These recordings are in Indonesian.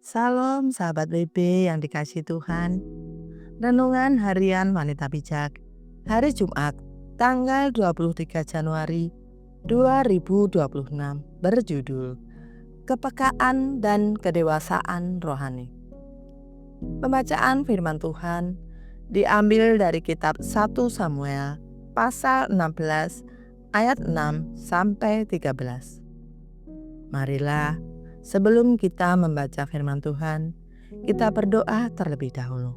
Salam sahabat WB yang dikasihi Tuhan. Renungan Harian Wanita Bijak. Hari Jumat, tanggal 23 Januari 2026 berjudul Kepekaan dan Kedewasaan Rohani. Pembacaan firman Tuhan diambil dari kitab 1 Samuel pasal 16 ayat 6 sampai 13. Marilah sebelum kita membaca firman Tuhan, kita berdoa terlebih dahulu.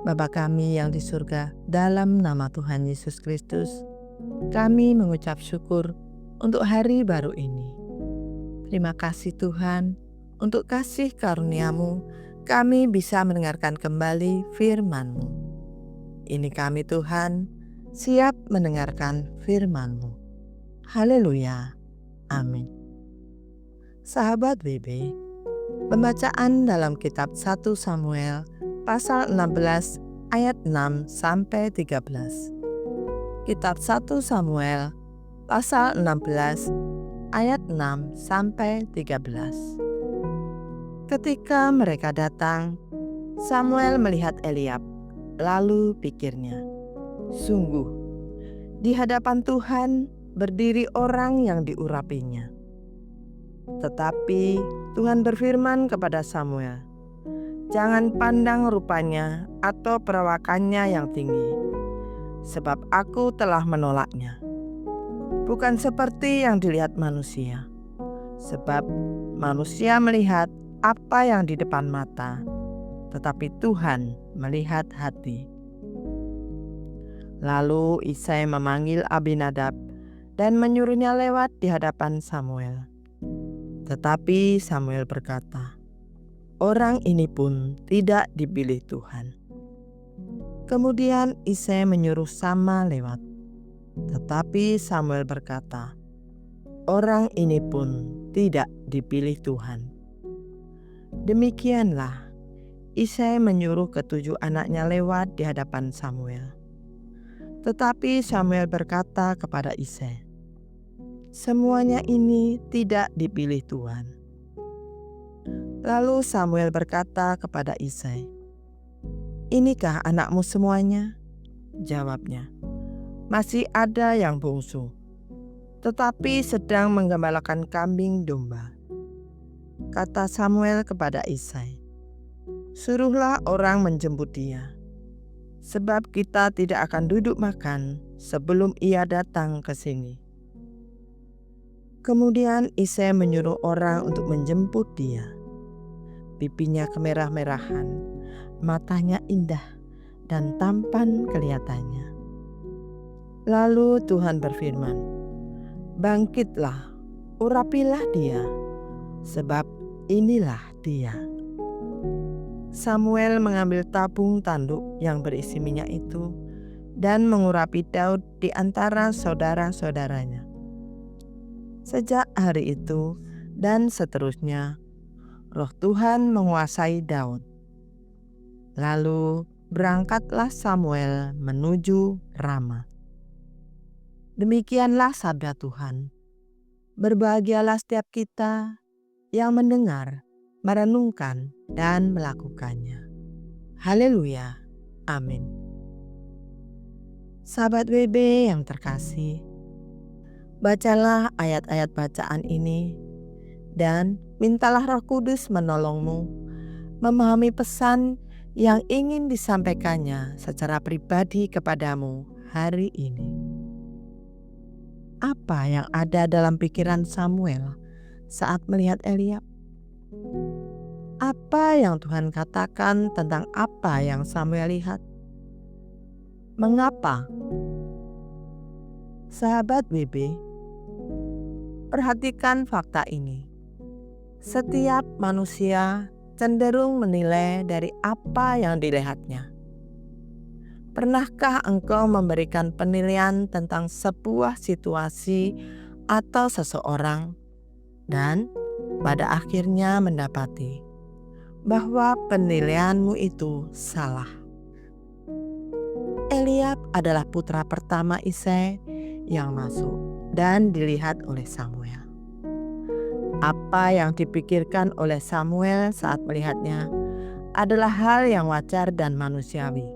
Bapa kami yang di surga, dalam nama Tuhan Yesus Kristus, kami mengucap syukur untuk hari baru ini. Terima kasih Tuhan, untuk kasih karunia-Mu, kami bisa mendengarkan kembali firman-Mu. Ini kami Tuhan, siap mendengarkan firman-Mu. Haleluya. Amin. Sahabat WB, pembacaan dalam kitab 1 Samuel pasal 16 ayat 6 sampai 13. Kitab 1 Samuel pasal 16 ayat 6 sampai 13. Ketika mereka datang, Samuel melihat Eliab, lalu pikirnya, sungguh di hadapan Tuhan berdiri orang yang diurapinya. Tetapi Tuhan berfirman kepada Samuel, jangan pandang rupanya atau perawakannya yang tinggi, sebab aku telah menolaknya. Bukan seperti yang dilihat manusia, sebab manusia melihat apa yang di depan mata, tetapi Tuhan melihat hati. Lalu Isai memanggil Abinadab dan menyuruhnya lewat di hadapan Samuel. Tetapi Samuel berkata, orang ini pun tidak dipilih Tuhan. Kemudian Isai menyuruh Sama lewat. Tetapi Samuel berkata, orang ini pun tidak dipilih Tuhan. Demikianlah Isai menyuruh ketujuh anaknya lewat di hadapan Samuel. Tetapi Samuel berkata kepada Isai, semuanya ini tidak dipilih Tuhan. Lalu Samuel berkata kepada Isai, inikah anakmu semuanya? Jawabnya, masih ada yang bungsu, tetapi sedang menggembalakan kambing domba. Kata Samuel kepada Isai, suruhlah orang menjemput dia, sebab kita tidak akan duduk makan sebelum ia datang ke sini. Kemudian Isai menyuruh orang untuk menjemput dia. Pipinya kemerah-merahan, matanya indah, dan tampan kelihatannya. Lalu Tuhan berfirman, bangkitlah, urapilah dia, sebab inilah dia. Samuel mengambil tabung tanduk yang berisi minyak itu dan mengurapi Daud di antara saudara-saudaranya. Sejak hari itu dan seterusnya, Roh Tuhan menguasai Daud. Lalu berangkatlah Samuel menuju Rama. Demikianlah sabda Tuhan. Berbahagialah setiap kita yang mendengar, merenungkan, dan melakukannya. Haleluya. Amin. Sahabat WB yang terkasih, bacalah ayat-ayat bacaan ini dan mintalah Roh Kudus menolongmu memahami pesan yang ingin disampaikannya secara pribadi kepadamu hari ini. Apa yang ada dalam pikiran Samuel saat melihat Eliab? Apa yang Tuhan katakan tentang apa yang Samuel lihat? Mengapa? Sahabat WB, perhatikan fakta ini. Setiap manusia cenderung menilai dari apa yang dilihatnya. Pernahkah engkau memberikan penilaian tentang sebuah situasi atau seseorang dan pada akhirnya mendapati bahwa penilaianmu itu salah? Eliab adalah putra pertama Isai yang masuk dan dilihat oleh Samuel. Apa yang dipikirkan oleh Samuel saat melihatnya adalah hal yang wajar dan manusiawi.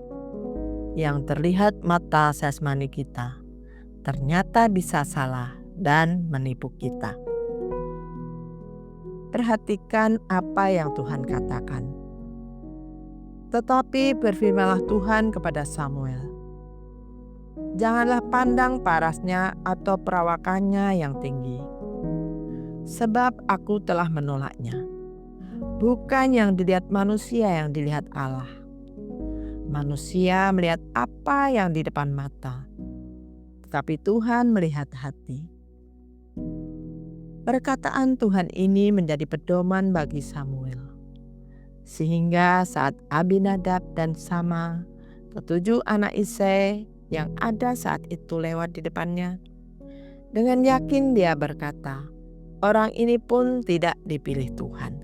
Yang terlihat mata jasmani kita ternyata bisa salah dan menipu kita. Perhatikan apa yang Tuhan katakan. Tetapi berfirmanlah Tuhan kepada Samuel, "Janganlah pandang parasnya atau perawakannya yang tinggi, sebab aku telah menolaknya. Bukan yang dilihat manusia yang dilihat Allah. Manusia melihat apa yang di depan mata, tetapi Tuhan melihat hati." Perkataan Tuhan ini menjadi pedoman bagi Samuel. Sehingga saat Abinadab dan Sama, ketujuh anak Isai yang ada saat itu lewat di depannya, dengan yakin dia berkata, "Orang ini pun tidak dipilih Tuhan."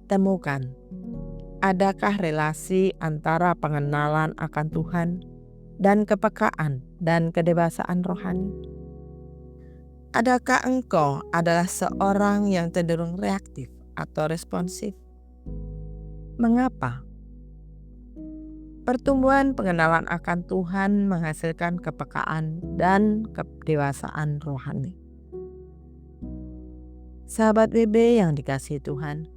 Temukan, adakah relasi antara pengenalan akan Tuhan dan kepekaan dan kedewasaan rohani? Adakah engkau adalah seorang yang cenderung reaktif atau responsif? Mengapa? Pertumbuhan pengenalan akan Tuhan menghasilkan kepekaan dan kedewasaan rohani. Sahabat BB yang dikasihi Tuhan,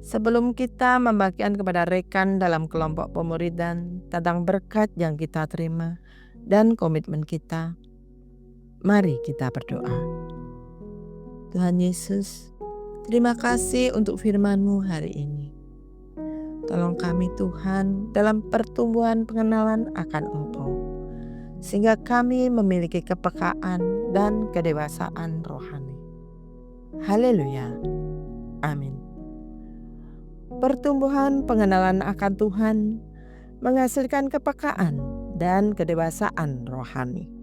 sebelum kita membagikan kepada rekan dalam kelompok pemuridan tentang berkat yang kita terima dan komitmen kita, mari kita berdoa. Tuhan Yesus, terima kasih untuk firman-Mu hari ini. Tolong kami Tuhan dalam pertumbuhan pengenalan akan Engkau, sehingga kami memiliki kepekaan dan kedewasaan rohani. Haleluya. Amin. Pertumbuhan pengenalan akan Tuhan menghasilkan kepekaan dan kedewasaan rohani.